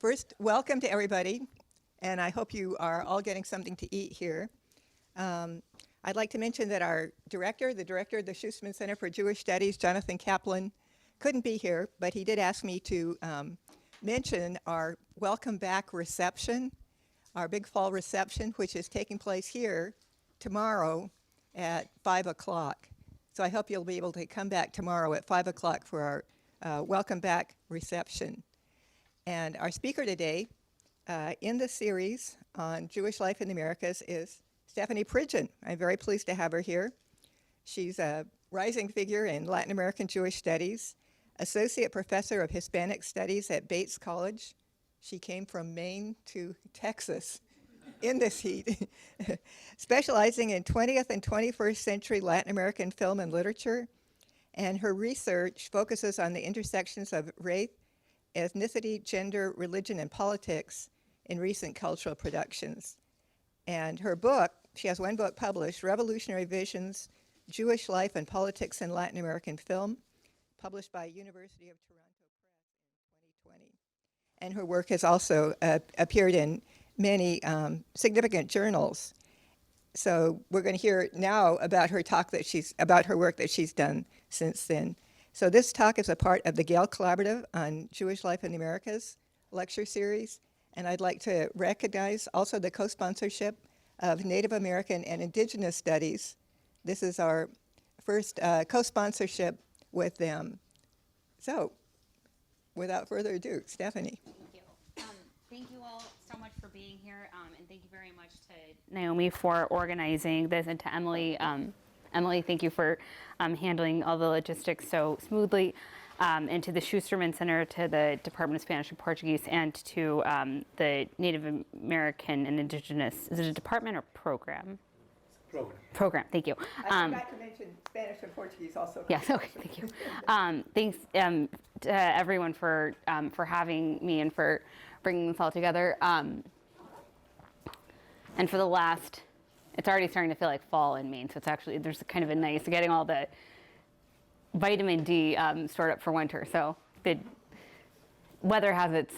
First, welcome to everybody, and I hope you are all getting something to eat here. I'd like to mention that our director, the director of the Schusterman Center for Jewish Studies, Jonathan Kaplan, couldn't be here, but he did ask me to mention our welcome back reception, our big fall reception, which is taking place here tomorrow at 5 o'clock. So I hope you'll be able to come back tomorrow at 5 o'clock for our welcome back reception. And our speaker today in the series on Jewish life in the Americas is Stephanie Pridgeon. I'm very pleased to have her here. She's a rising figure in Latin American Jewish studies, associate professor of Hispanic studies at Bates College. She came from Maine to Texas in this heat, specializing in 20th and 21st century Latin American film and literature. And her research focuses on the intersections of race, ethnicity, gender, religion, and politics in recent cultural productions. And her book, she has one book published, Revolutionary Visions, Jewish Life and Politics in Latin American Film, published by University of Toronto Press in 2020. And her work has also appeared in many significant journals. So we're going to hear now about her talk about her work that she's done since then. So this talk is a part of the Gale Collaborative on Jewish Life in the Americas lecture series. And I'd like to recognize also the co-sponsorship of Native American and Indigenous Studies. This is our first co-sponsorship with them. So without further ado, Stephanie. Thank you. Thank you all so much for being here. And thank you very much to Naomi for organizing this, and to Emily. Emily, thank you for handling all the logistics so smoothly, and to the Schusterman Center, to the Department of Spanish and Portuguese, and to the Native American and Indigenous. Is it a department or program? Program, thank you. I forgot to mention Spanish and Portuguese also. Yes, okay, thank you. Thanks to everyone for having me and for bringing this all together. And for the last, it's already starting to feel like fall in Maine, so it's actually, there's kind of a nice, getting all the vitamin D stored up for winter, so the weather has its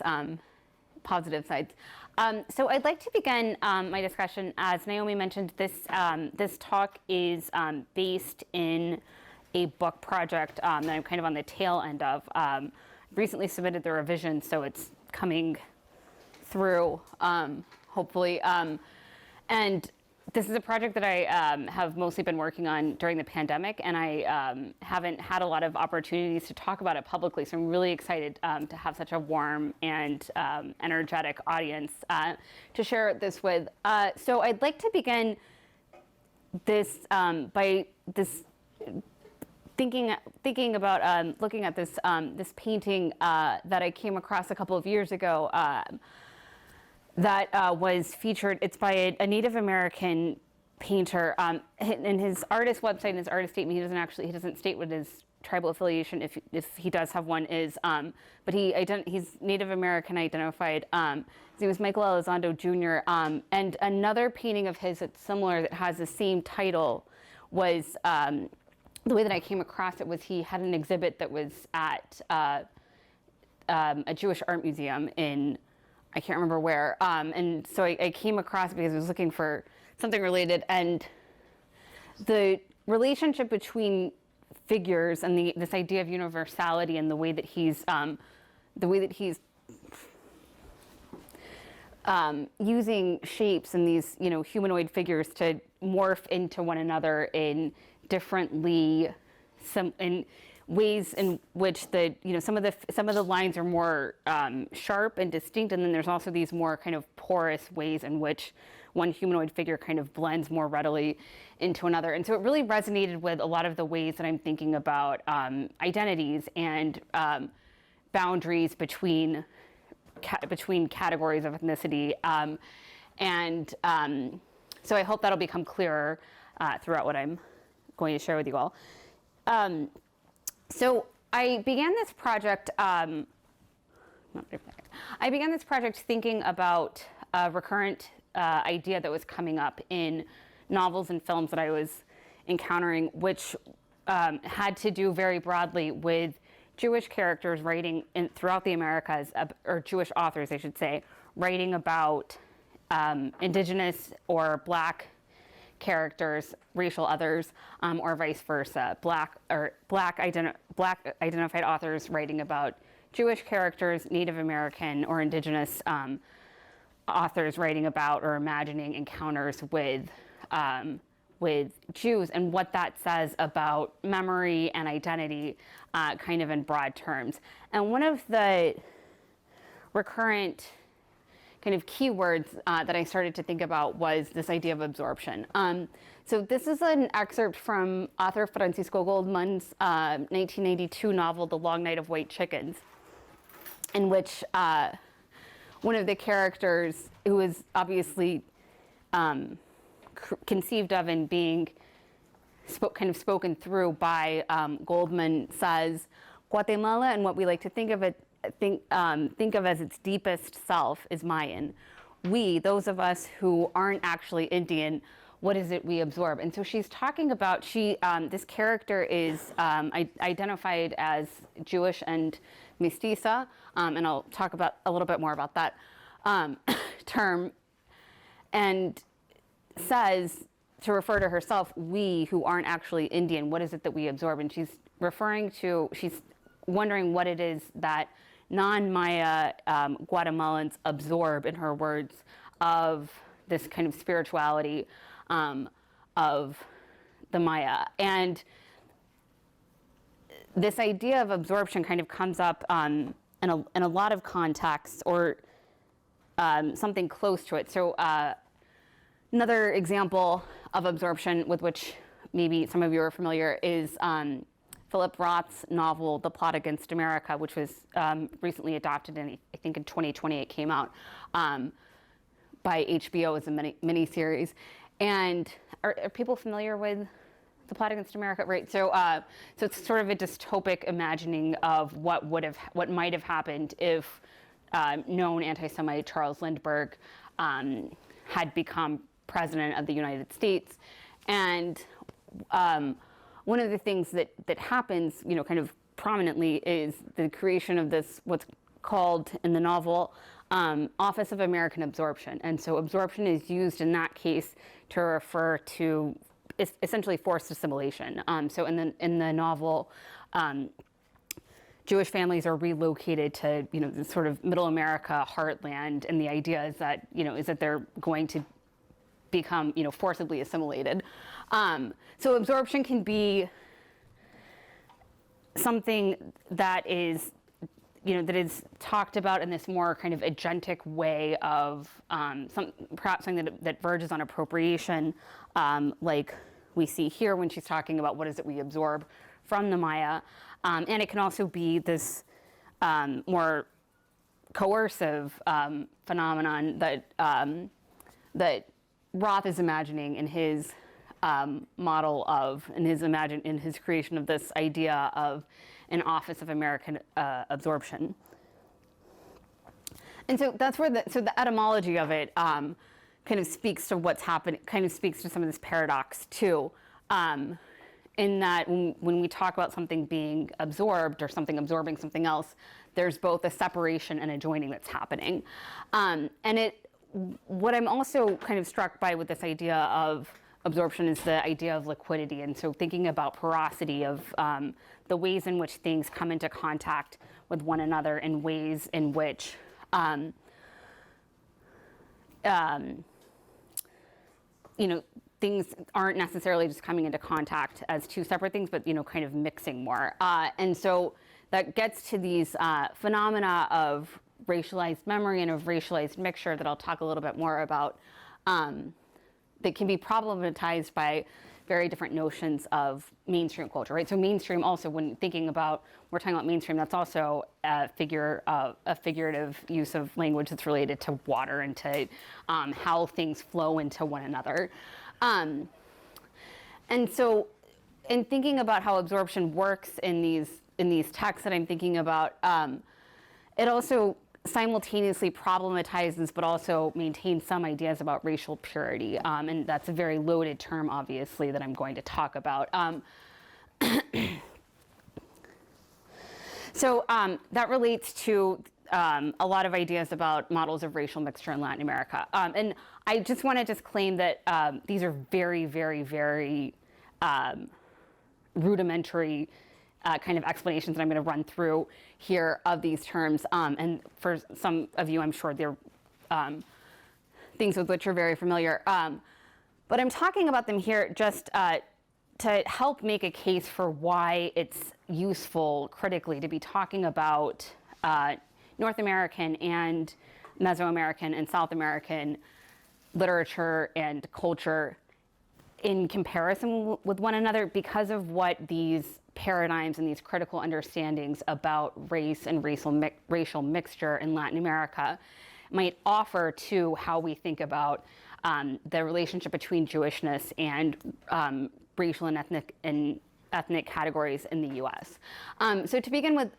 positive sides. So I'd like to begin my discussion. As Naomi mentioned, this talk is based in a book project that I'm kind of on the tail end of. Recently submitted the revision, so it's coming through, hopefully. And this is a project that I have mostly been working on during the pandemic, and I haven't had a lot of opportunities to talk about it publicly, so I'm really excited to have such a warm and energetic audience to share this with. So I'd like to begin this by this thinking about looking at this this painting that I came across a couple of years ago. That was featured. It's by a Native American painter. In his artist website and his artist statement, he doesn't state what his tribal affiliation, if he does have one, is. But he's Native American identified. His name is Michael Elizondo Jr. And another painting of his that's similar that has the same title was, the way that I came across it was he had an exhibit that was at a Jewish art museum in, I can't remember where, and so I came across it because I was looking for something related, and the relationship between figures and this idea of universality and the way that he's using shapes and these humanoid figures to morph into one another in differently in ways in which some of the lines are more sharp and distinct, and then there's also these more kind of porous ways in which one humanoid figure kind of blends more readily into another. And so it really resonated with a lot of the ways that I'm thinking about identities and boundaries between categories of ethnicity. So I hope that'll become clearer throughout what I'm going to share with you all. So I began this project. Thinking about a recurrent idea that was coming up in novels and films that I was encountering, which had to do very broadly with Jewish characters writing throughout the Americas, or Jewish authors, I should say, writing about indigenous or black characters, racial others, or vice versa. Black identified authors writing about Jewish characters, Native American or indigenous authors writing about or imagining encounters with Jews, and what that says about memory and identity, kind of in broad terms. And one of the recurrent kind of keywords that I started to think about was this idea of absorption. So this is an excerpt from author Francisco Goldman's 1992 novel, The Long Night of White Chickens, in which one of the characters, who is obviously conceived of and being kind of spoken through by Goldman, says, Guatemala and what we like to think of as its deepest self is Mayan. We, those of us who aren't actually Indian, what is it we absorb? And so she's talking about, this character is identified as Jewish and mestiza, and I'll talk about a little bit more about that term, and says, to refer to herself, we who aren't actually Indian, what is it that we absorb? And she's wondering what it is that non-Maya Guatemalans absorb, in her words, of this kind of spirituality of the Maya. And this idea of absorption kind of comes up in a lot of contexts, or something close to it. So another example of absorption with which maybe some of you are familiar is Philip Roth's novel, The Plot Against America, which was recently adopted, and I think in 2020 it came out by HBO as a miniseries. And are people familiar with The Plot Against America? Right. So it's sort of a dystopic imagining of what might have happened if known anti-Semite Charles Lindbergh had become president of the United States. And one of the things that happens, kind of prominently, is the creation of this, what's called in the novel, Office of American Absorption. And so absorption is used in that case to refer to essentially forced assimilation. So in the novel, Jewish families are relocated to, the sort of middle America heartland, and the idea is that, they're going to become, forcibly assimilated. So absorption can be something that is, that is talked about in this more kind of agentic way of perhaps something that verges on appropriation, like we see here when she's talking about what is it we absorb from the Maya. And it can also be this more coercive phenomenon that Roth is imagining in his model of, in his creation of this idea of an Office of American Absorption. And so that's where the etymology of it kind of speaks to what's happening, kind of speaks to some of this paradox too. In that when we talk about something being absorbed or something absorbing something else, there's both a separation and a joining that's happening. What I'm also kind of struck by with this idea of absorption is the idea of liquidity. And so thinking about porosity of the ways in which things come into contact with one another, in ways in which things aren't necessarily just coming into contact as two separate things, but kind of mixing more. And so that gets to these phenomena of racialized memory and of racialized mixture that I'll talk a little bit more about, that can be problematized by very different notions of mainstream culture, right? So mainstream also, when thinking about, we're talking about mainstream, that's also a figurative use of language that's related to water and to how things flow into one another. And so in thinking about how absorption works in these texts that I'm thinking about, it also simultaneously problematizes but also maintains some ideas about racial purity. And that's a very loaded term, obviously, that I'm going to talk about. So that relates to a lot of ideas about models of racial mixture in Latin America. And I just want to disclaim that these are very, very, very rudimentary kind of explanations that I'm going to run through here of these terms. And for some of you, I'm sure they're things with which you're very familiar. But I'm talking about them here just to help make a case for why it's useful critically to be talking about North American and Mesoamerican and South American literature and culture in comparison with one another, because of what these paradigms and these critical understandings about race and racial mixture in Latin America might offer to how we think about the relationship between Jewishness and racial and ethnic categories in the U.S. So to begin with,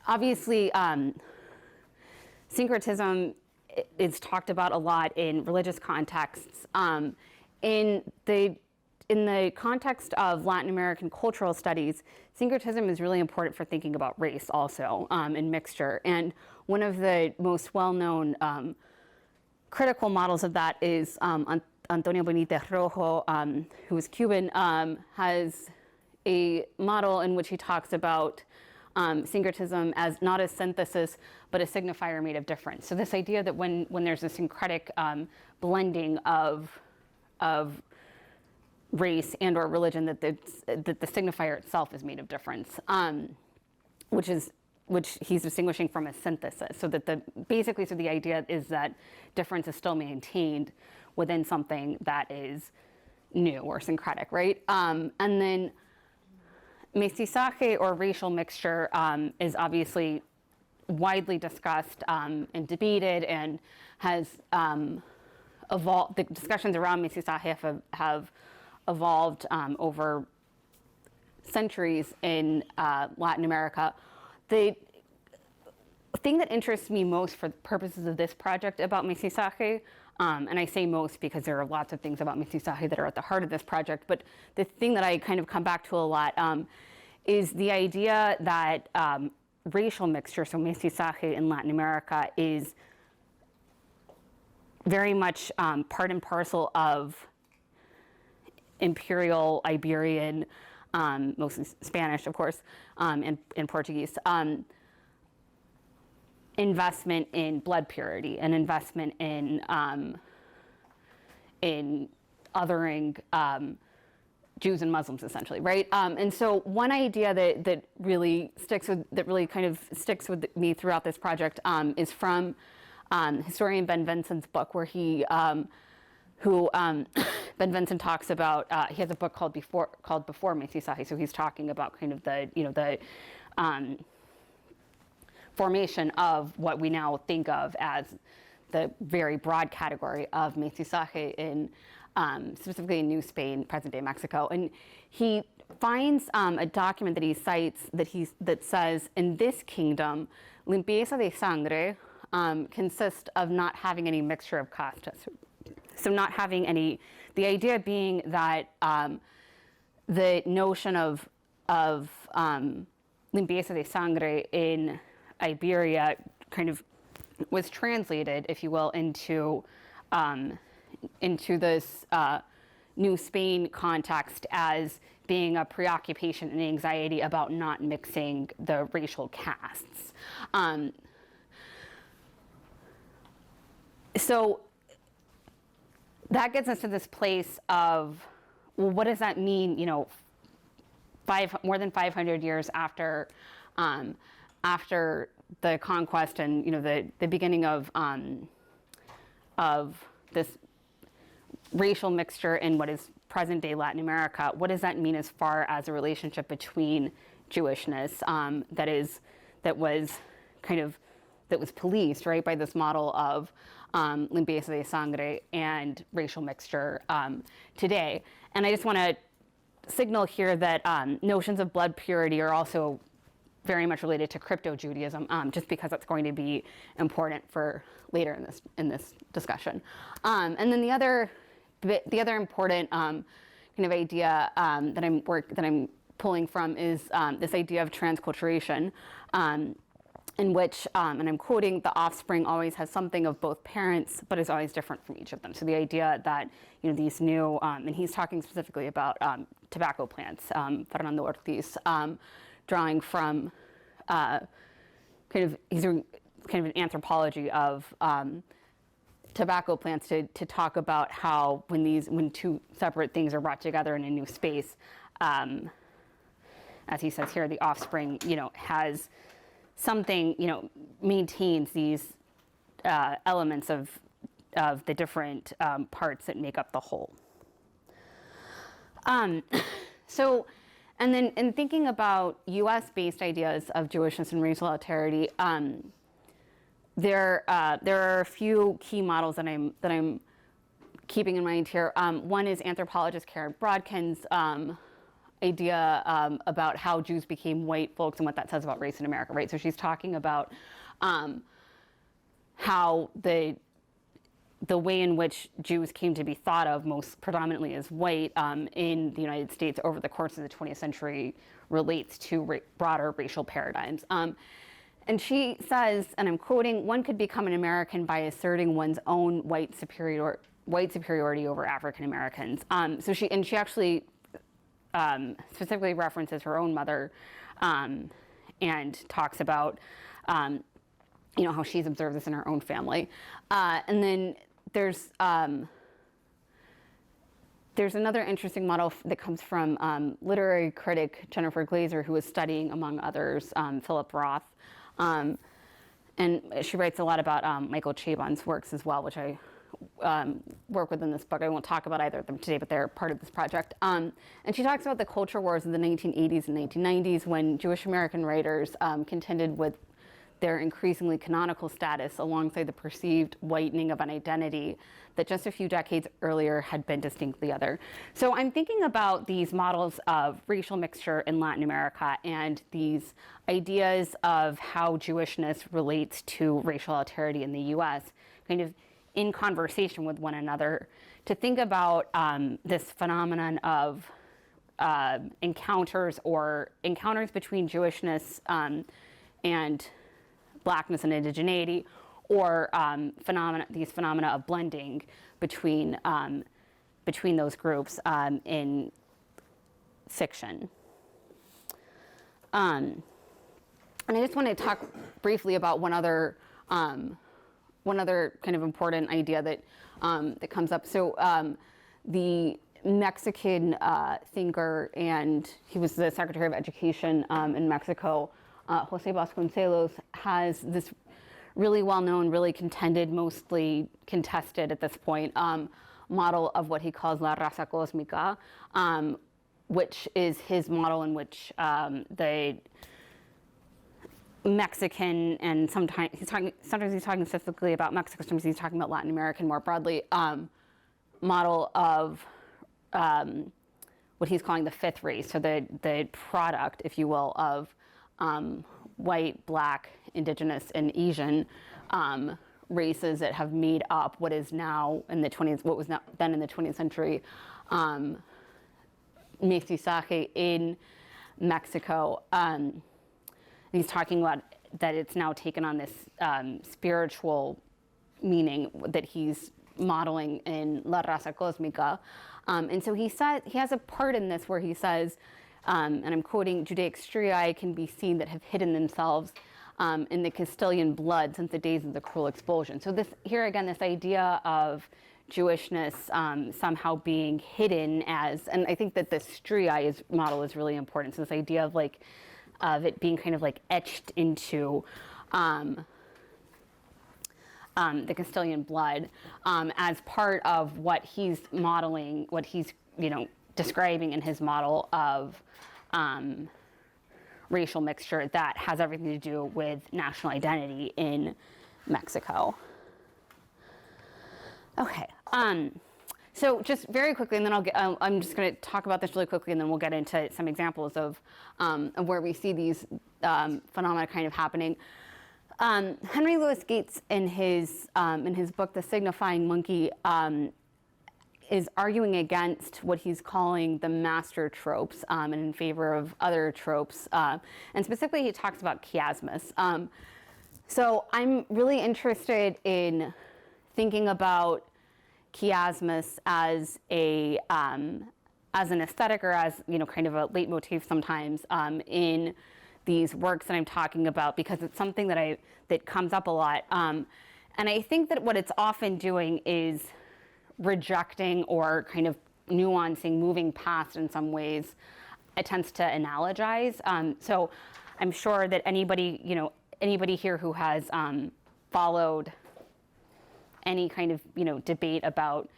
obviously, syncretism is talked about a lot in religious contexts. In the context of Latin American cultural studies, syncretism is really important for thinking about race also, and mixture. And one of the most well-known critical models of that is Antonio Benítez Rojo, who is Cuban, has a model in which he talks about syncretism as not a synthesis, but a signifier made of difference. So this idea that when there's a syncretic blending of race and or religion, that the signifier itself is made of difference, which he's distinguishing from a synthesis. So that basically the idea is that difference is still maintained within something that is new or syncretic, right? And then mestizaje or racial mixture is obviously widely discussed and debated, and has evolved. The discussions around mestizaje have evolved over centuries in Latin America. The thing that interests me most for the purposes of this project about mestizaje, and I say most because there are lots of things about mestizaje that are at the heart of this project, but the thing that I kind of come back to a lot is the idea that racial mixture, so mestizaje in Latin America, is very much part and parcel of imperial Iberian, mostly Spanish, of course, and Portuguese, investment in blood purity, and investment in othering Jews and Muslims, essentially, right? And so one idea that really kind of sticks with me throughout this project is from historian Ben Vincent's book, where Ben Vincent talks about, he has a book called Before Mestizaje, so he's talking about kind of the formation of what we now think of as the very broad category of mestizaje in specifically in New Spain, present-day Mexico. And he finds a document that he cites that says, in this kingdom, limpieza de sangre consists of not having any mixture of castas. So not having any, the idea being that the notion of limpieza de sangre in Iberia kind of was translated, if you will, into this New Spain context as being a preoccupation and anxiety about not mixing the racial castes. So that gets us to this place of, well, what does that mean, more than 500 years after the conquest and, the beginning of this racial mixture in what is present-day Latin America? What does that mean as far as a relationship between Jewishness that was policed, right, by this model of limpieza de sangre and racial mixture today? And I just want to signal here that notions of blood purity are also very much related to crypto-Judaism, just because that's going to be important for later in this discussion. And then the other important kind of idea that I'm pulling from is this idea of transculturation, in which, and I'm quoting, the offspring always has something of both parents, but is always different from each of them. So the idea that, these new, and he's talking specifically about tobacco plants, Fernando Ortiz, drawing from he's doing kind of an anthropology of tobacco plants to talk about how when two separate things are brought together in a new space, as he says here, the offspring, has something, maintains these elements of the different parts that make up the whole. So, and then in thinking about U.S.-based ideas of Jewishness and racial alterity, there are a few key models that I'm keeping in mind here. One is anthropologist Karen Brodkin's idea about how Jews became white folks and what that says about race in America, right? So she's talking about how the way in which Jews came to be thought of most predominantly as white in the United States over the course of the 20th century relates to broader racial paradigms. And she says, and I'm quoting, "One could become an American by asserting one's own white superiority over African Americans." So she actually specifically references her own mother and talks about how she's observed this in her own family. And then there's another interesting model that comes from literary critic Jennifer Glazer, who was studying, among others, Philip Roth. And she writes a lot about Michael Chabon's works as well, which I work with in this book. I won't talk about either of them today, but they're part of this project. And she talks about the culture wars of the 1980s and 1990s when Jewish American writers contended with their increasingly canonical status alongside the perceived whitening of an identity that just a few decades earlier had been distinctly other. So I'm thinking about these models of racial mixture in Latin America and these ideas of how Jewishness relates to racial alterity in the US, kind of in conversation with one another, to think about this phenomenon of encounters between Jewishness and Blackness and Indigeneity, or these phenomena of blending between those groups in fiction. And I just want to talk briefly about one other kind of important idea that comes up. So the Mexican thinker, and he was the Secretary of Education in Mexico, Jose Vasconcelos, has this really well-known, really contended, mostly contested at this point, model of what he calls la raza cósmica, which is his model in which the Mexican, and sometimes he's talking specifically about Mexico, sometimes he's talking about Latin American more broadly, model of what he's calling the fifth race, so the product, if you will, of white, black, indigenous, and Asian races that have made up what is now in the 20th, what was then in the 20th century, mestizaje in Mexico. He's talking about that it's now taken on this spiritual meaning that he's modeling in La Raza Cósmica. And so he has a part in this where he says, and I'm quoting, "Judaic striae can be seen that have hidden themselves in the Castilian blood since the days of the cruel expulsion." So this idea of Jewishness somehow being hidden as, and I think that the striae model is really important. So this idea of it being kind of etched into the Castilian blood as part of what he's modeling, what he's describing in his model of racial mixture that has everything to do with national identity in Mexico. Okay, so just very quickly, and then I'm just going to talk about this really quickly, and then we'll get into some examples of where we see these phenomena kind of happening. Henry Louis Gates, in his book *The Signifying Monkey*, is arguing against what he's calling the master tropes and in favor of other tropes. And specifically, he talks about chiasmus. So I'm really interested in thinking about chiasmus as an aesthetic, or as, you know, kind of a leitmotif sometimes in these works that I'm talking about, because it's something that comes up a lot. And I think that what it's often doing is rejecting or kind of nuancing, moving past in some ways, attempts to analogize. So I'm sure that anybody here who has followed any kind of, you know, debate about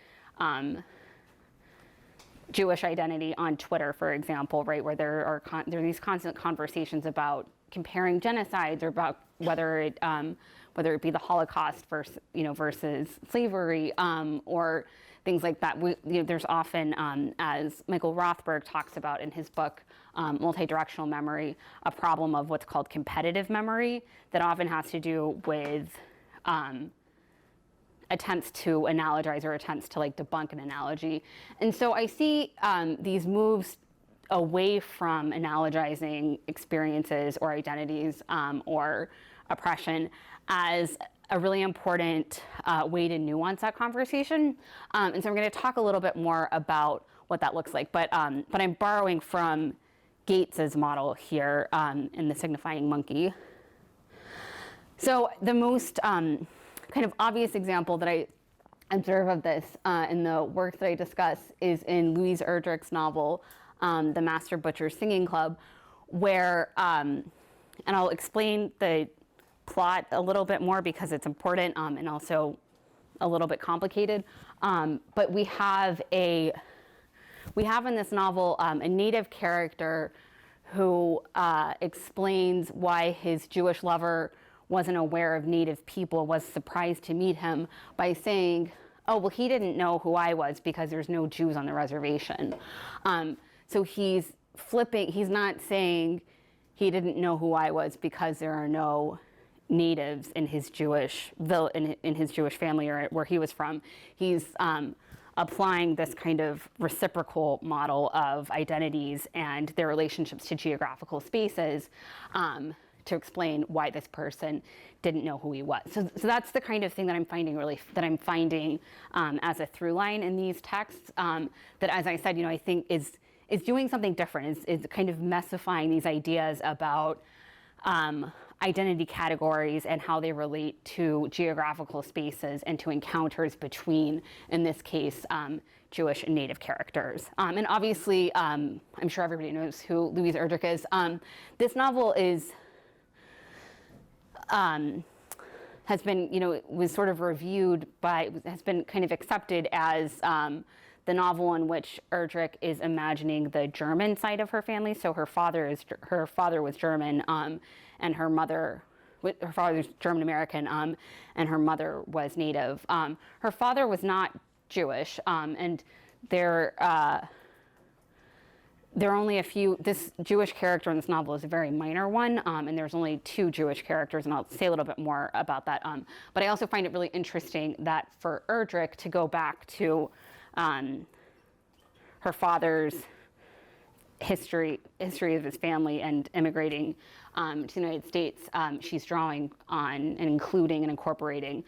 Jewish identity on Twitter, for example, right, where there are these constant conversations about comparing genocides, or about whether it be the Holocaust versus slavery, or things like that. There's often, as Michael Rothberg talks about in his book, Multidirectional Memory, a problem of what's called competitive memory that often has to do with attempts to analogize, or attempts to like debunk an analogy. And so I see these moves away from analogizing experiences or identities or oppression as a really important way to nuance that conversation. And so I'm going to talk a little bit more about what that looks like. But I'm borrowing from Gates's model here in the signifying monkey. So the most kind of obvious example that I observe of this in the work that I discuss is in Louise Erdrich's novel, The Master Butcher's Singing Club, where, and I'll explain the plot a little bit more because it's important and also a little bit complicated. But we have in this novel a native character who explains why his Jewish lover wasn't aware of native people, was surprised to meet him, by saying, oh, well, he didn't know who I was because there's no Jews on the reservation. So he's flipping, he's not saying he didn't know who I was because there are no natives in his Jewish in his Jewish family, or where he was from. He's applying this kind of reciprocal model of identities and their relationships to geographical spaces to explain why this person didn't know who he was. So that's the kind of thing that I'm finding as a through line in these texts. That, as I said, I think is doing something different. Is kind of messifying these ideas about identity categories and how they relate to geographical spaces and to encounters between, in this case, Jewish and native characters. And obviously, I'm sure everybody knows who Louise Erdrich is. This novel has been, was sort of reviewed has been kind of accepted as the novel in which Erdrich is imagining the German side of her family. So her father was German, and her father's German American, and her mother was native. Her father was not Jewish, and there are only a few. This Jewish character in this novel is a very minor one, and there's only 2 Jewish characters, and I'll say a little bit more about that. But I also find it really interesting that for Erdrich to go back to her father's history of his family and immigrating to the United States, she's drawing on and including and incorporating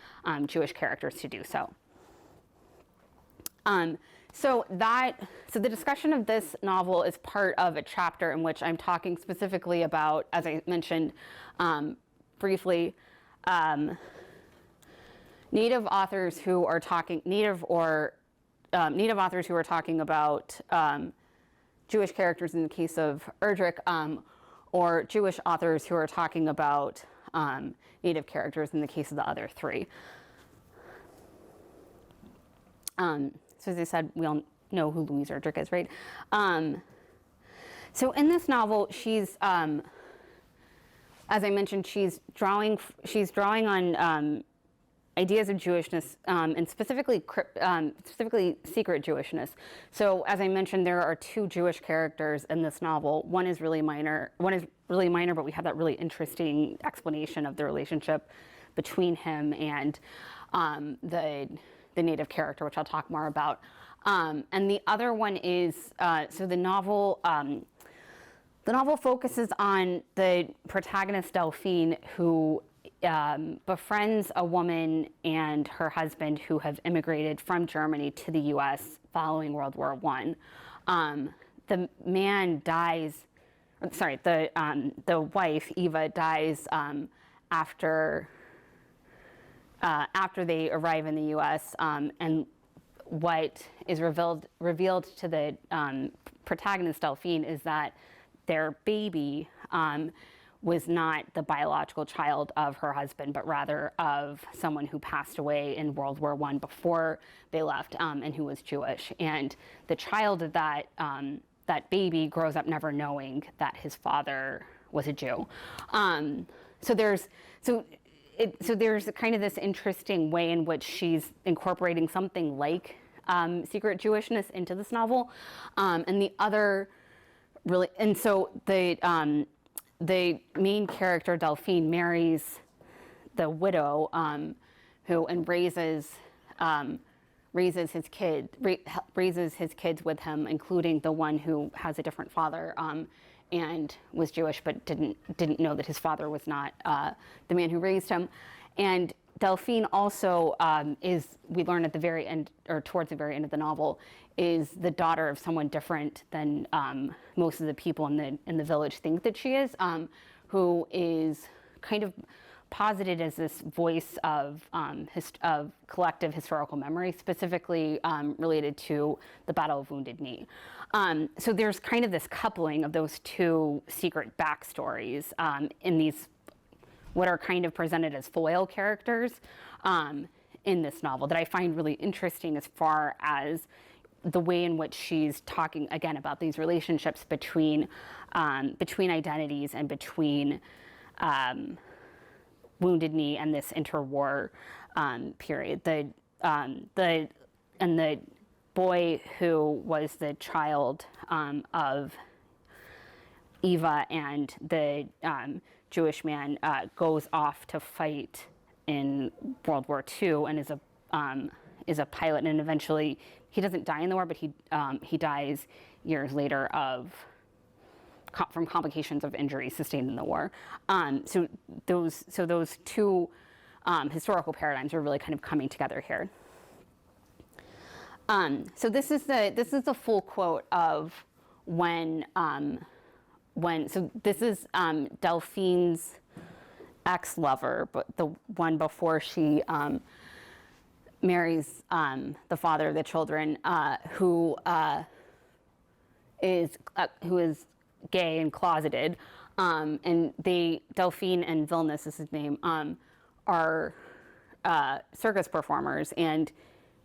Jewish characters to do so. So the discussion of this novel is part of a chapter in which I'm talking specifically about, as I mentioned briefly, native authors who are talking about Jewish characters in the case of Erdrich, or Jewish authors who are talking about native characters in the case of the other 3. So as I said, we all know who Louise Erdrich is, right? So in this novel, she's, as I mentioned, she's drawing on ideas of Jewishness, and specifically secret Jewishness. So as I mentioned, there are 2 Jewish characters in this novel. One is really minor, but we have that really interesting explanation of the relationship between him and the the native character, which I'll talk more about. And the other one is, so the novel focuses on the protagonist Delphine, who befriends a woman and her husband who have immigrated from Germany to the U.S. following World War I. The man dies, the wife, Eva, dies after they arrive in the U.S. And what is revealed to the protagonist Delphine is that their baby was not the biological child of her husband, but rather of someone who passed away in World War I before they left, and who was Jewish. And the child of that baby grows up never knowing that his father was a Jew. So there's kind of this interesting way in which she's incorporating something like secret Jewishness into this novel, and the other really, and so the main character Delphine marries the widow, who and raises his kids with him, including the one who has a different father and was Jewish, but didn't know that his father was not the man who raised him. And Delphine also is, we learn at the very end, or towards the very end of the novel, is the daughter of someone different than most of the people in the village think that she is, who is kind of posited as this voice of collective historical memory, specifically related to the Battle of Wounded Knee. So there's kind of this coupling of those two secret backstories in these, what are kind of presented as foil characters in this novel, that I find really interesting, as far as the way in which she's talking again about these relationships between identities and between Wounded Knee and this interwar period. The boy who was the child of Eva and the Jewish man goes off to fight in World War II and is a pilot, and eventually he doesn't die in the war, but he dies years later from complications of injuries sustained in the war. So those two historical paradigms are really kind of coming together here. So this is the full quote of when so this is Delphine's ex-lover, but the one before she marries the father of the children, who is gay and closeted, and Delphine and Vilnius is his name, are circus performers, and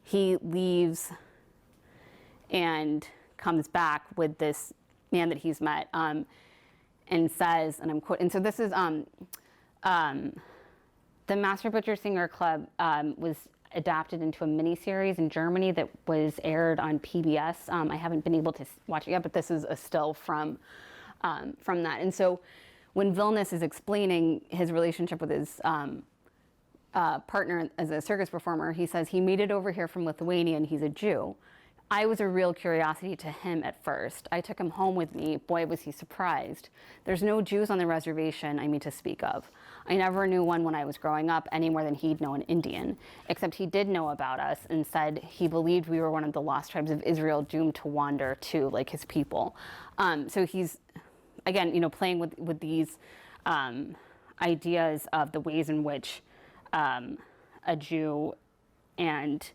he leaves and comes back with this man that he's met, and says, and I'm quoting, and so this is the Master Butcher Singer Club was adapted into a miniseries in Germany that was aired on PBS. I haven't been able to watch it yet, but this is a still from that. And so when Vilnius is explaining his relationship with his partner as a circus performer, he says he made it over here from Lithuania and he's a Jew. I was a real curiosity to him at first. I took him home with me. Boy, was he surprised. There's no Jews on the reservation, I mean, to speak of. I never knew one when I was growing up any more than he'd know an Indian, except he did know about us and said he believed we were one of the lost tribes of Israel doomed to wander too, like his people. So he's, again, playing with these ideas of the ways in which a Jew and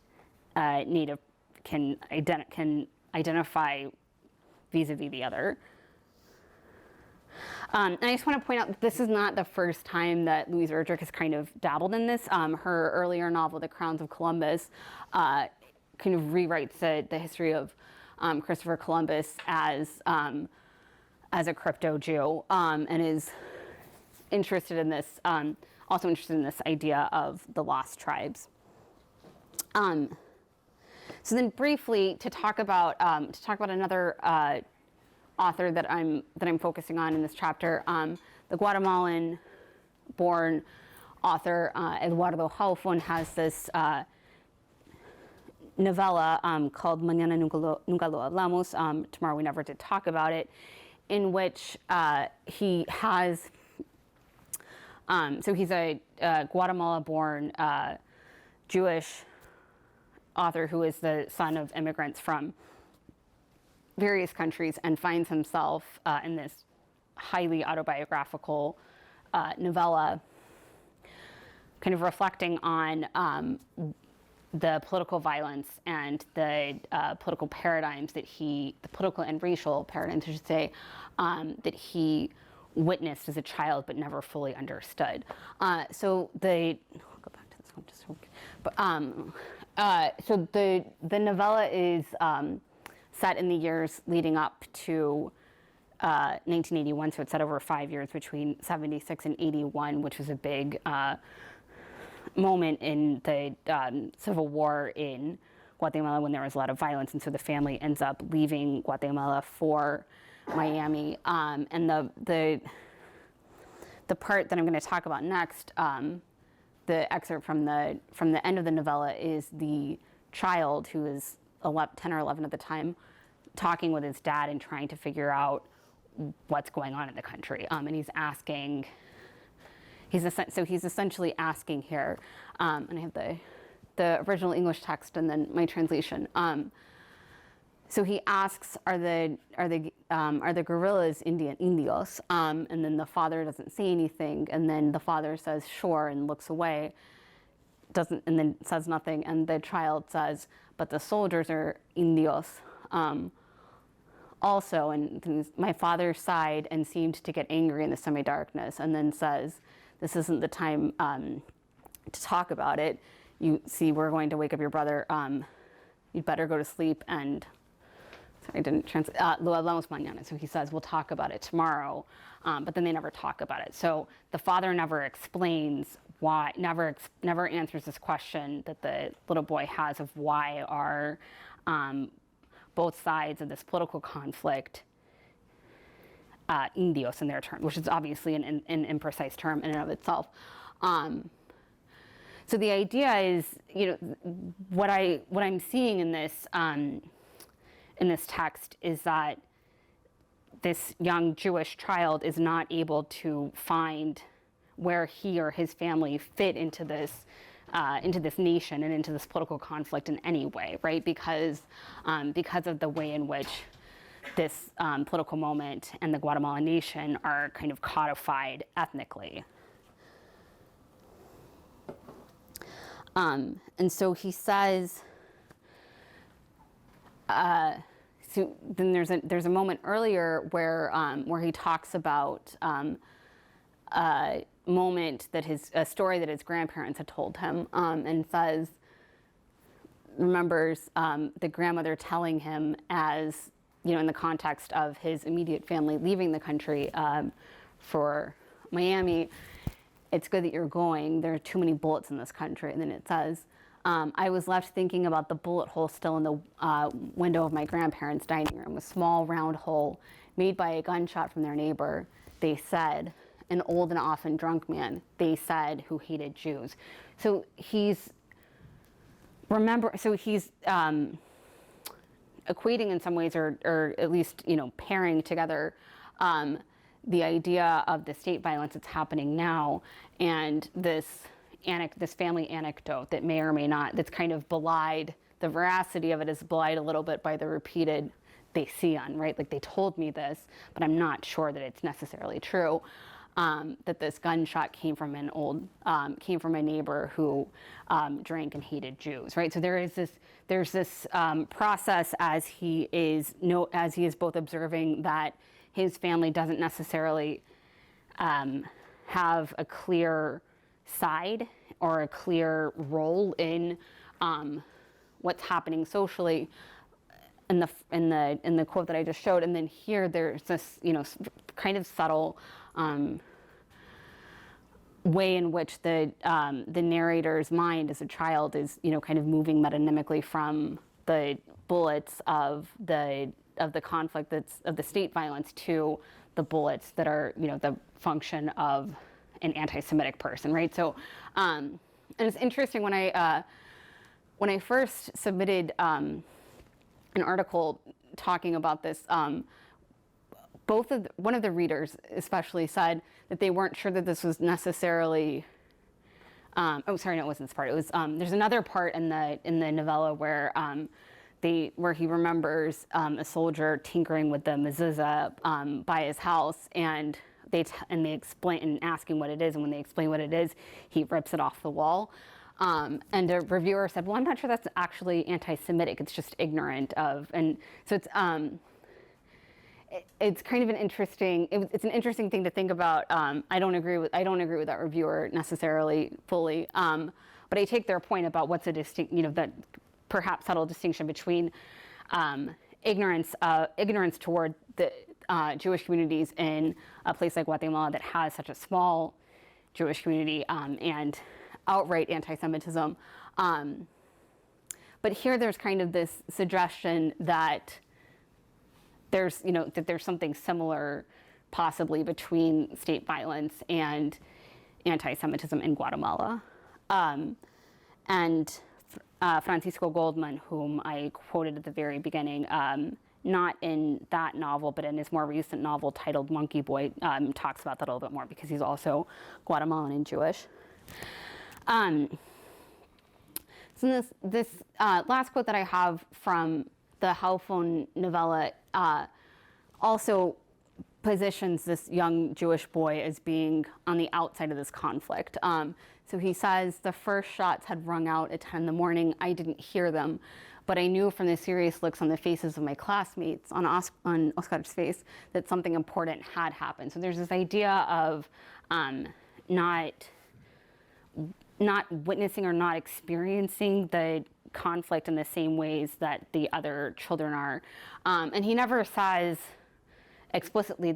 Native can identify vis-a-vis the other. And I just want to point out that this is not the first time that Louise Erdrich has kind of dabbled in this. Her earlier novel, The Crowns of Columbus, kind of rewrites the history of Christopher Columbus as a crypto-Jew, and is interested in this, also interested in this idea of the lost tribes. So then, briefly, to talk about another author that I'm focusing on in this chapter, the Guatemalan-born author Eduardo Halfon has this novella called Mañana Nunca Lo Hablamos, Tomorrow We Never Did Talk About It, in which he has, so he's a Guatemala-born Jewish author who is the son of immigrants from various countries and finds himself in this highly autobiographical novella, kind of reflecting on the political violence and the political paradigms that the political and racial paradigms, I should say, that he witnessed as a child but never fully understood. I'll go back to this one just so the novella is set in the years leading up to 1981, so it's set over 5 years between 76 and 81, which was a big moment in the civil war in Guatemala when there was a lot of violence, and so the family ends up leaving Guatemala for Miami. And the part that I'm going to talk about next, the excerpt from the end of the novella, is the child who is 10 or 11 at the time, talking with his dad and trying to figure out what's going on in the country. And he's asking, he's essentially asking here, and I have the original English text and then my translation. So he asks, are the guerrillas Indios? And then the father doesn't say anything, and then the father says sure and looks away, and then says nothing, and the child says, but the soldiers are Indios also. And my father sighed and seemed to get angry in the semi-darkness, and then says, this isn't the time to talk about it. You see, we're going to wake up your brother. You'd better go to sleep and, sorry, I didn't translate, lo hablamos mañana. So he says, we'll talk about it tomorrow, but then they never talk about it. So the father never explains why, never answers this question that the little boy has of why are both sides of this political conflict Indios in their term, which is obviously an imprecise term in and of itself. So the idea is, what I'm seeing in this text is that this young Jewish child is not able to find where he or his family fit into this nation and into this political conflict in any way, right? Because of the way in which this political moment and the Guatemalan nation are kind of codified ethnically. And so he says, so then there's a moment earlier where he talks about a moment that a story that his grandparents had told him, and says, remembers the grandmother telling him, as in the context of his immediate family leaving the country for Miami, it's good that you're going. There are too many bullets in this country. And then it says, I was left thinking about the bullet hole still in the window of my grandparents' dining room, a small round hole made by a gunshot from their neighbor. They said, an old and often drunk man, they said, who hated Jews. So he's equating in some ways, or at least pairing together the idea of the state violence that's happening now and this family anecdote that may or may not, that's kind of belied, the veracity of it is belied a little bit by the repeated they see on, right? Like, they told me this, but I'm not sure that it's necessarily true. That this gunshot came from a neighbor who drank and hated Jews, right? So there's this process as he is both observing that his family doesn't necessarily have a clear side or a clear role in what's happening socially in the quote that I just showed, and then here there's this kind of subtle way in which the narrator's mind as a child is kind of moving metonymically from the bullets of the conflict of the state violence to the bullets that are the function of an anti-Semitic person, right? So and it's interesting when when I first submitted an article talking about this, one of the readers especially said that they weren't sure that this was necessarily. Oh, sorry, no, it wasn't this part. It was there's another part in the novella where where he remembers a soldier tinkering with the mezuzah by his house, and they explain and asking what it is, and when they explain what it is, he rips it off the wall. And a reviewer said, "Well, I'm not sure that's actually anti-Semitic. It's just ignorant of." And so it's kind of an interesting. It's an interesting thing to think about. I don't agree with that reviewer necessarily fully, but I take their point about what's a distinct, that perhaps subtle distinction between ignorance toward the Jewish communities in a place like Guatemala that has such a small Jewish community and outright anti-Semitism. But here there's kind of this suggestion that there's something similar possibly between state violence and anti-Semitism in Guatemala. And Francisco Goldman, whom I quoted at the very beginning, not in that novel, but in his more recent novel titled Monkey Boy, talks about that a little bit more because he's also Guatemalan and Jewish. So this last quote that I have from the Halfon novella also positions this young Jewish boy as being on the outside of this conflict. So he says, "The first shots had rung out at 10 in the morning. I didn't hear them, but I knew from the serious looks on the faces of my classmates, on Oscar's face, that something important had happened." So there's this idea of not witnessing or not experiencing the conflict in the same ways that the other children are. And he never says explicitly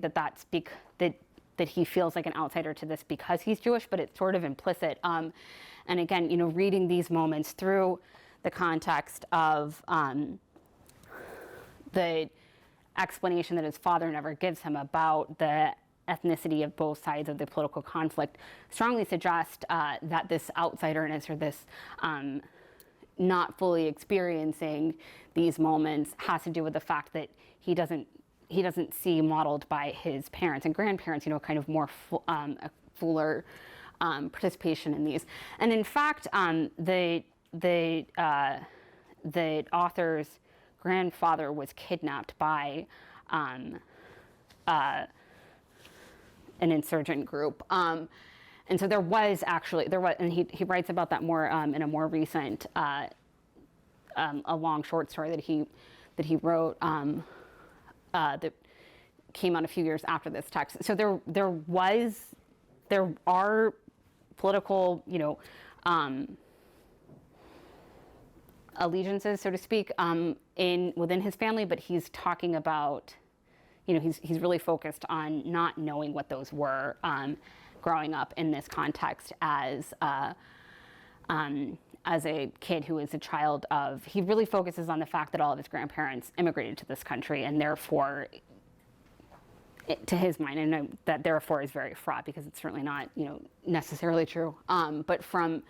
that he feels like an outsider to this because he's Jewish, but it's sort of implicit. And again, reading these moments through the context of the explanation that his father never gives him about the ethnicity of both sides of the political conflict strongly suggest that this outsiderness or this not fully experiencing these moments has to do with the fact that he doesn't see modeled by his parents and grandparents, kind of more fuller participation in these. And in fact, the author's grandfather was kidnapped by an insurgent group. And so there was, and he writes about that more in a more recent, a long short story that he wrote that came out a few years after this text. So there are political, allegiances, so to speak, within his family, but he's talking about, he's really focused on not knowing what those were growing up in this context as a kid who is a child of, he really focuses on the fact that all of his grandparents immigrated to this country, and therefore, to his mind, and that therefore is very fraught because it's certainly not, necessarily true. But from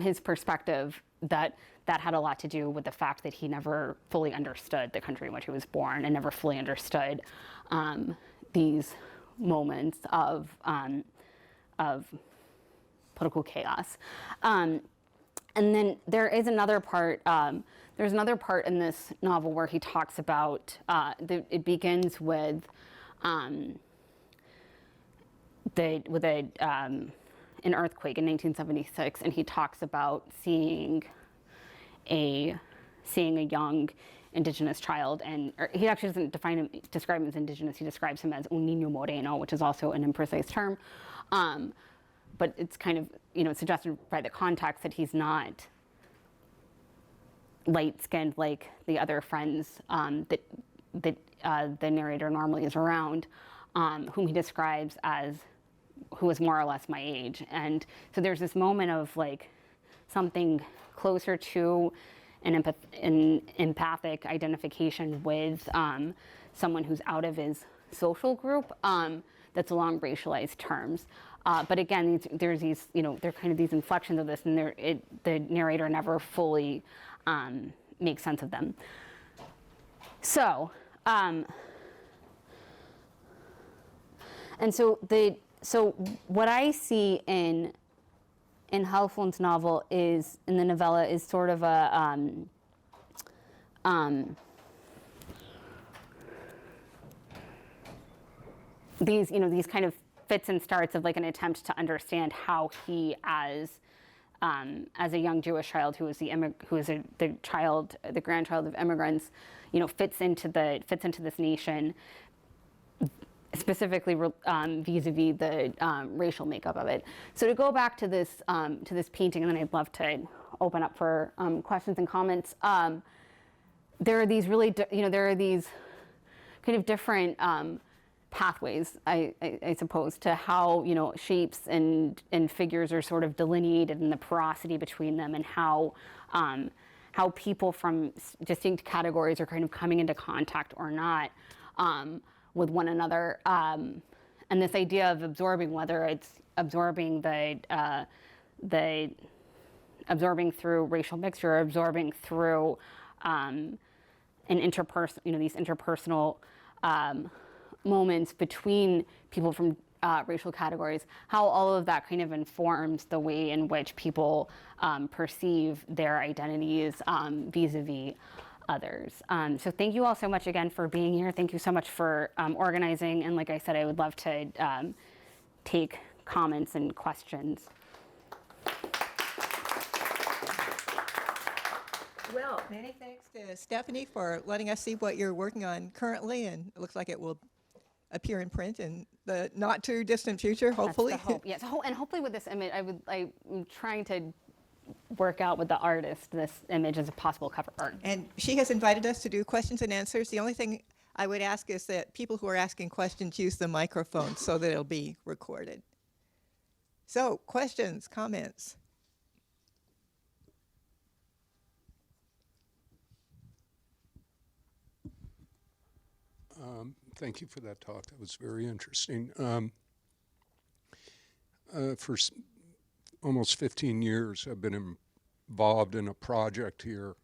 his perspective, that had a lot to do with the fact that he never fully understood the country in which he was born and never fully understood these moments of political chaos. And then there is another part. There's another part in this novel where he talks about. It begins with an earthquake in 1976, and he talks about seeing a young indigenous child, and he actually doesn't describe him as indigenous. He describes him as un niño moreno, which is also an imprecise term. But it's kind of, suggested by the context that he's not light-skinned like the other friends that the narrator normally is around, whom he describes as who is more or less my age. And so there's this moment of like something closer to an empathic identification with someone who's out of his social group that's along racialized terms. But again, there's these, there are kind of these inflections of this, and the narrator never fully makes sense of them. So, and so what I see in Halfland's novel is, in the novella, is sort of a these kind of fits and starts of like an attempt to understand how he, as a young Jewish child who is the grandchild of immigrants, fits into this nation, specifically vis-a-vis the racial makeup of it. So to go back to this painting, and then I'd love to open up for questions and comments. There are these there are these kind of different pathways, I suppose, to how shapes and figures are sort of delineated, and the porosity between them, and how people from distinct categories are kind of coming into contact or not with one another, and this idea of absorbing, whether it's absorbing absorbing through racial mixture, or absorbing through these interpersonal moments between people from racial categories, how all of that kind of informs the way in which people perceive their identities vis-a-vis others. So thank you all so much again for being here. Thank you so much for organizing. And like I said, I would love to take comments and questions. Well, many thanks to Stephanie for letting us see what you're working on currently, and it looks like it will appear in print in the not too distant future, hopefully. That's the hope. Yes, and hopefully with this image, I'm trying to work out with the artist this image as a possible cover art. And she has invited us to do questions and answers. The only thing I would ask is that people who are asking questions use the microphone so that it'll be recorded. So, questions, comments? Thank you for that talk. That was very interesting. For almost 15 years, I've been involved in a project here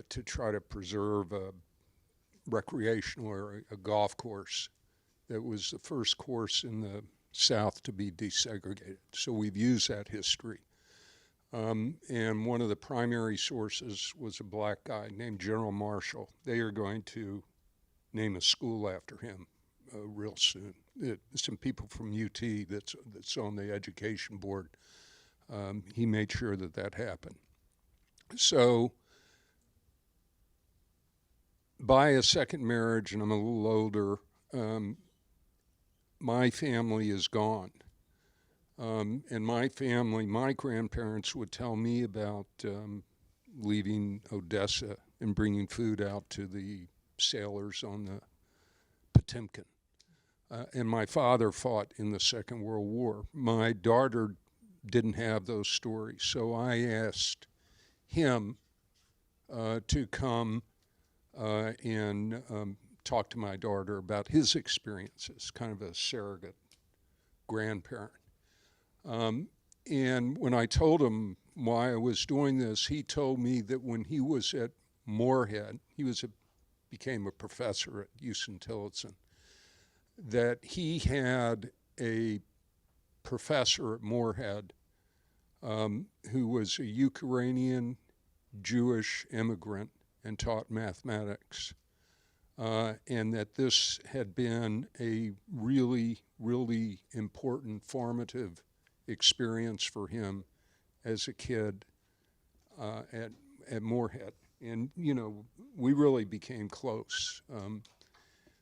to try to preserve a recreational or a golf course that was the first course in the South to be desegregated. So we've used that history. And one of the primary sources was a black guy named General Marshall. They are going to name a school after him real soon. Some people from UT that's on the education board, he made sure that happened. So by a second marriage, and I'm a little older, my family is gone. And my family, my grandparents would tell me about leaving Odessa and bringing food out to the sailors on the Potemkin. And my father fought in the Second World War. My daughter didn't have those stories, so I asked him to come and talk to my daughter about his experiences, kind of a surrogate grandparent. And when I told him why I was doing this, he told me that when he was at Moorhead, became a professor at Houston-Tillotson, that he had a professor at Moorhead who was a Ukrainian Jewish immigrant and taught mathematics, and that this had been a really, really important formative experience for him as a kid at Moorhead. And, we really became close,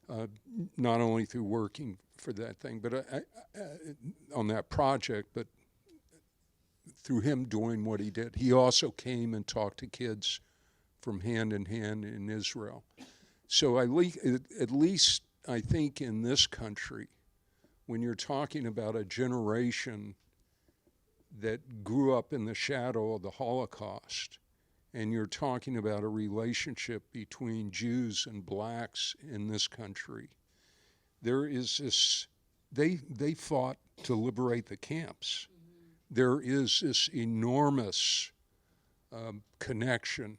not only through working for that thing, but on that project, but through him doing what he did. He also came and talked to kids from Hand in Hand in Israel. So at least I think in this country, when you're talking about a generation that grew up in the shadow of the Holocaust, and you're talking about a relationship between Jews and blacks in this country, there is this they fought to liberate the camps. There is this enormous connection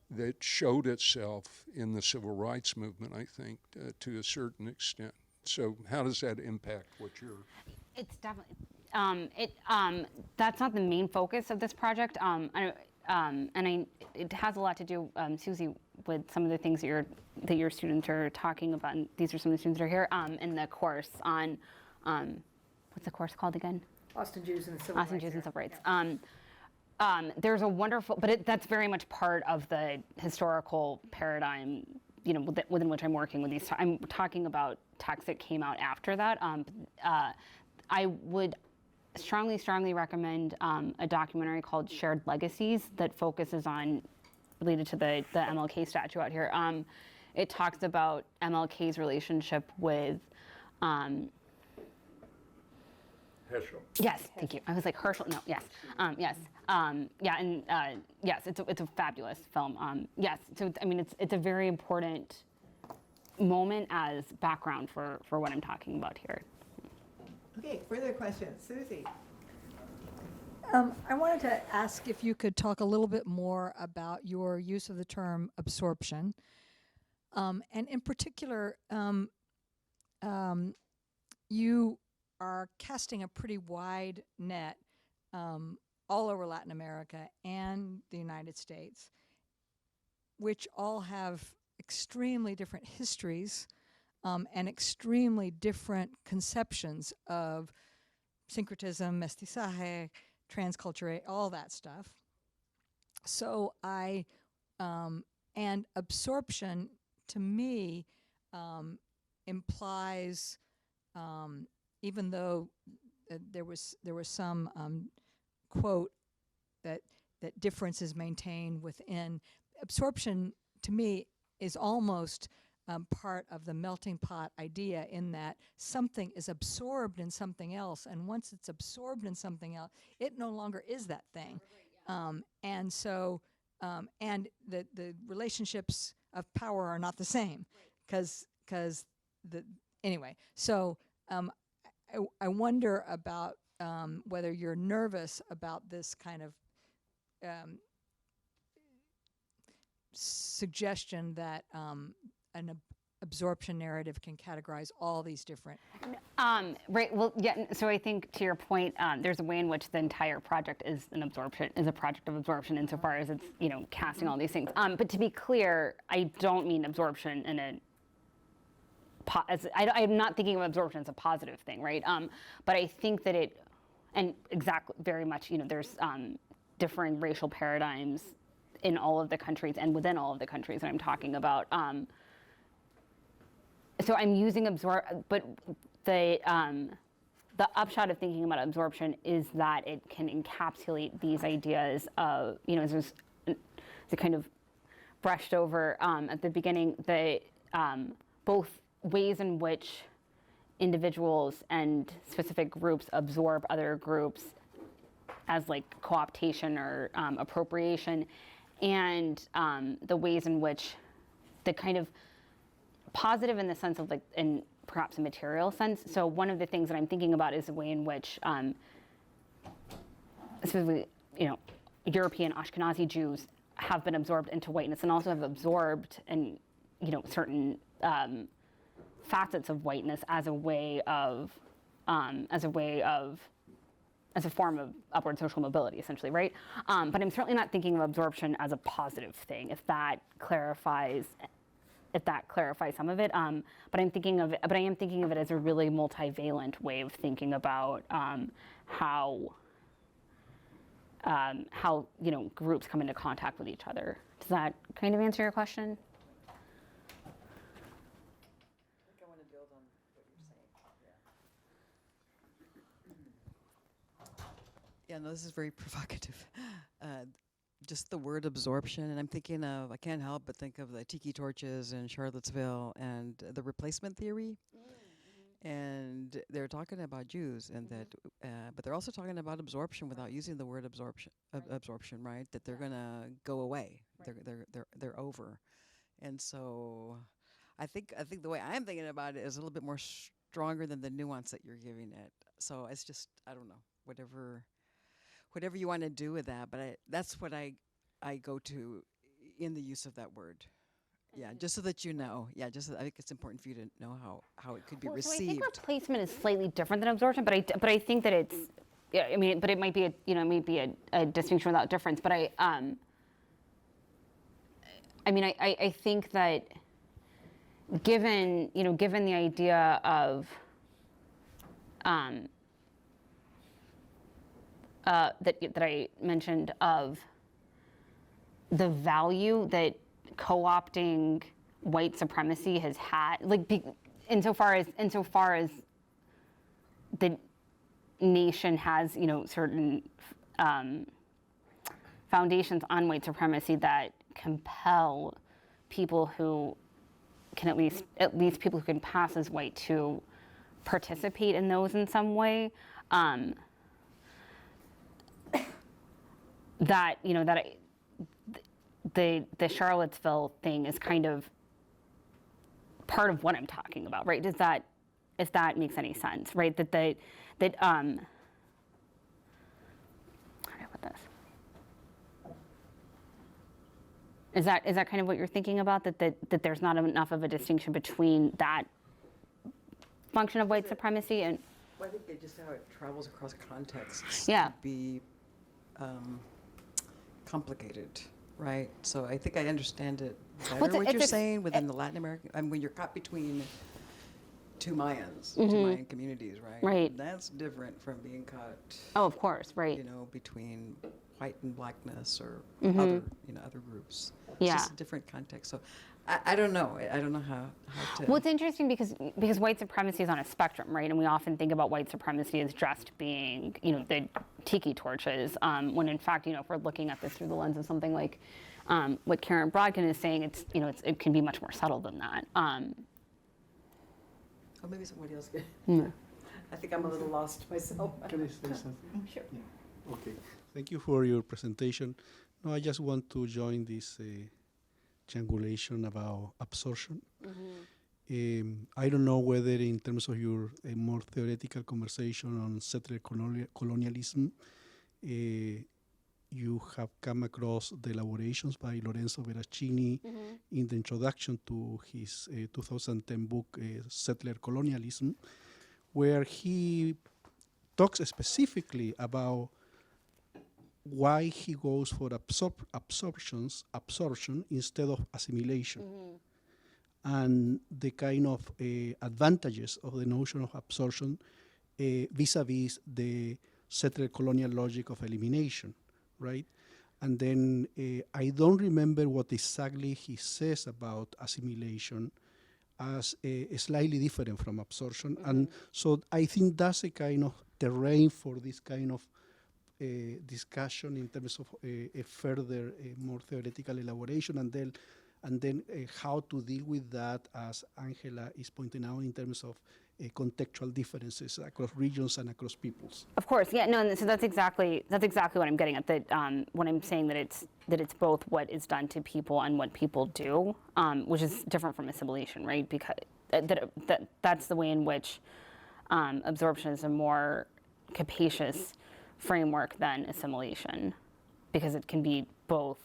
that showed itself in the civil rights movement, I think, to a certain extent. So how does that impact what you're... It's definitely, that's not the main focus of this project. It has a lot to do, Susie, with some of the things that your students are talking about. And these are some of the students that are here in the course on, what's the course called again? Austin Jews and Civil Rights. Austin Jews and Civil Rights. There's a wonderful, but that's very much part of the historical paradigm, within which I'm working with these. I'm talking about texts that came out after that. I would strongly recommend a documentary called Shared Legacies that focuses on, related to the MLK statue out here. It talks about MLK's relationship with, Heschel. yes, thank you. I was like Herschel. No, yes, yes, yeah, and yes, it's a fabulous film. Yes, so I mean, it's a very important moment as background for what I'm talking about here. Okay, further questions? Susie? I wanted to ask if you could talk a little bit more about your use of the term absorption. And in particular, you are casting a pretty wide net all over Latin America and the United States, which all have extremely different histories and extremely different conceptions of syncretism, mestizaje, transculture, all that stuff. So and absorption to me implies, even though there was some quote that difference is maintained within, absorption to me is almost part of the melting pot idea, in that something is absorbed in something else, and once it's absorbed in something else, it no longer is that thing. And so, and the relationships of power are not the same, because anyway. So I wonder about whether you're nervous about this kind of suggestion that an absorption narrative can categorize all these different. Right. Well, yeah. So I think, to your point, there's a way in which the entire project is a project of absorption, insofar as it's casting all these things. But to be clear, I don't mean absorption in a. I'm not thinking of absorption as a positive thing, right? But I think that it, and exactly, very much, there's differing racial paradigms in all of the countries and within all of the countries that I'm talking about. So I'm using but the upshot of thinking about absorption is that it can encapsulate these ideas of, as a kind of brushed over at the beginning, both ways in which individuals and specific groups absorb other groups as like co-optation or appropriation, and the ways in which the kind of positive in the sense of like, in perhaps a material sense. So one of the things that I'm thinking about is the way in which, specifically, European Ashkenazi Jews have been absorbed into whiteness, and also have absorbed and certain facets of whiteness as a form of upward social mobility, essentially, right? But I'm certainly not thinking of absorption as a positive thing, if that clarifies some of it. But I am thinking of it as a really multivalent way of thinking about how groups come into contact with each other. Does that kind of answer your question? I want to build on what you're saying. Yeah, no, this is very provocative. Just the word absorption, and I'm thinking of, I can't help but think of the tiki torches in Charlottesville and the replacement theory. And they're talking about Jews, and that, but they're also talking about absorption without using the word absorption, right? That they're gonna go away. Right. They're over. And so I think the way I'm thinking about it is a little bit more stronger than the nuance that you're giving it. So it's just, I don't know, whatever you want to do with that. But that's what I go to in the use of that word. Yeah, just so that you know. Yeah, I think it's important for you to know how it could be So I received. think replacement is slightly different than absorption, but I think that it's, yeah, I mean, but it might be a distinction without difference. But I think that given the idea of that I mentioned of the value that co-opting white supremacy has had, like insofar as the nation has certain foundations on white supremacy that compel people who can at least people who can pass as white to participate in those in some way. The Charlottesville thing is kind of part of what I'm talking about, right? If that makes any sense, right? How do I put this? Is that kind of what you're thinking about? That there's not enough of a distinction between that function of white supremacy and. Well, I think it just how it travels across contexts. Yeah. Could be complicated, right? So I think I understand it better what you're saying within the Latin American. I mean, when you're caught between two Mayans, two Mayan communities, right? Right. That's different from being caught. Oh, of course, right. Between white and blackness or other groups. Yeah. It's just a different context. So I don't know. I don't know how to. Well, it's interesting because white supremacy is on a spectrum, right? And we often think about white supremacy as just being, the tiki torches, when in fact, if we're looking at this through the lens of something like what Karen Brodkin is saying, it can be much more subtle than that. Oh, maybe somebody else can. I think I'm a little lost myself. Can I say something? Sure. Yeah. Okay. Thank you for your presentation. No, I just want to join this triangulation about absorption. I don't know whether in terms of your more theoretical conversation on settler colonialism, you have come across the elaborations by Lorenzo Veracini in the introduction to his 2010 book, Settler Colonialism, where he talks specifically about why he goes for absorption instead of assimilation, and the kind of advantages of the notion of absorption vis-a-vis the settler colonial logic of elimination, right? And then I don't remember what exactly he says about assimilation as slightly different from absorption. And so I think that's a kind of terrain for this kind of discussion in terms of a further more theoretical elaboration, and then how to deal with that, as Angela is pointing out, in terms of contextual differences across regions and across peoples. Of course, yeah, no, and so that's exactly what I'm getting at. That when I'm saying that it's both what is done to people and what people do, which is different from assimilation, right? Because that's the way in which absorption is a more capacious framework than assimilation, because it can be both,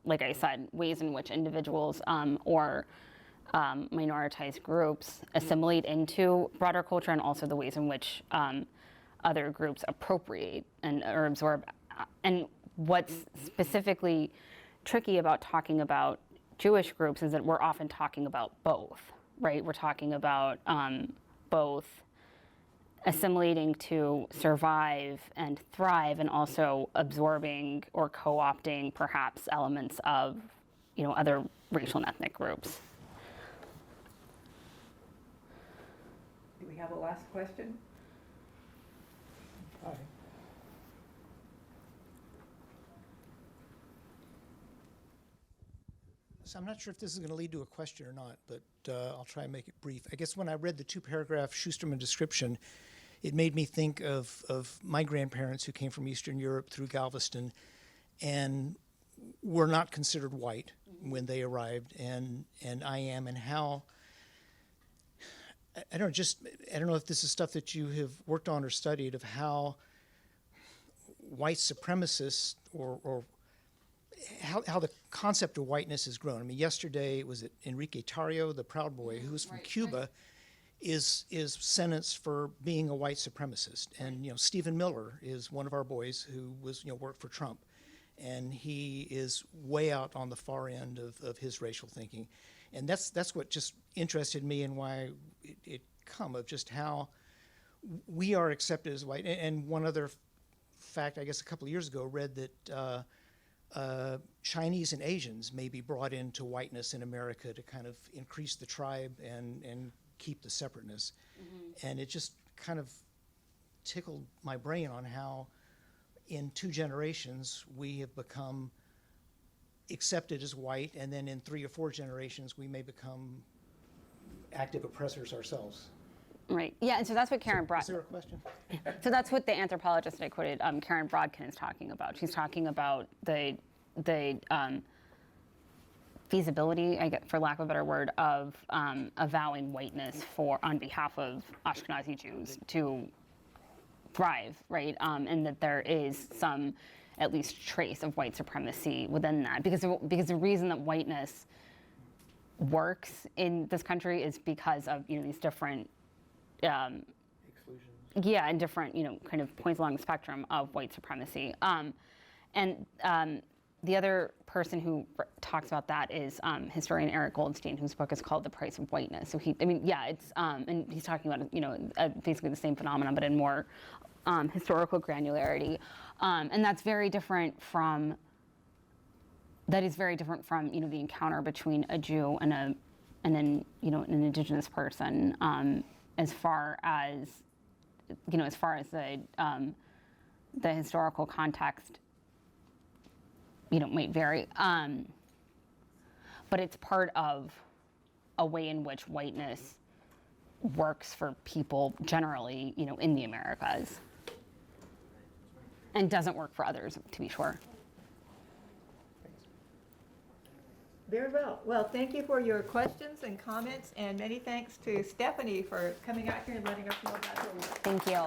like I said, ways in which individuals or minoritized groups assimilate into broader culture, and also the ways in which other groups appropriate or absorb. And what's specifically tricky about talking about Jewish groups is that we're often talking about both, right? We're talking about both assimilating to survive and thrive, and also absorbing or co-opting perhaps elements of other racial and ethnic groups. Do we have a last question? Hi. So I'm not sure if this is going to lead to a question or not, but I'll try and make it brief. I guess when I read the two-paragraph Schusterman description, it made me think of my grandparents who came from Eastern Europe through Galveston and were not considered white when they arrived, and I am, and how I don't know if this is stuff that you have worked on or studied, of how white supremacists or how the concept of whiteness has grown. I mean, yesterday was it Enrique Tarrio, the Proud Boy, who was from Cuba, is sentenced for being a white supremacist. And Stephen Miller is one of our boys who was worked for Trump, and he is way out on the far end of his racial thinking. And that's what just interested me, and why it come of just how we are accepted as white. And one other fact, I guess a couple of years ago, read that Chinese and Asians may be brought into whiteness in America to kind of increase the tribe and keep the separateness. And it just kind of tickled my brain on how in 2 generations we have become accepted as white, and then in 3 or 4 generations we may become active oppressors ourselves. Right. Yeah, and so that's what Karen brought. Is there a question? So that's what the anthropologist I quoted, Karen Brodkin, is talking about. She's talking about the feasibility, I guess, for lack of a better word, of avowing whiteness on behalf of Ashkenazi Jews to thrive, right? And that there is some, at least, trace of white supremacy within that, because the reason that whiteness works in this country is because of these different yeah, and different, kind of points along the spectrum of white supremacy. And the other person who talks about that is historian Eric Goldstein, whose book is called The Price of Whiteness. So it's, and he's talking about, basically the same phenomenon, but in more historical granularity. And that's very different from, the encounter between a Jew and an indigenous person, as far as the historical context, might vary. But it's part of a way in which whiteness works for people generally, in the Americas, and doesn't work for others, to be sure. Very well. Well, thank you for your questions and comments, and many thanks to Stephanie for coming out here and letting us know about her work. Thank you.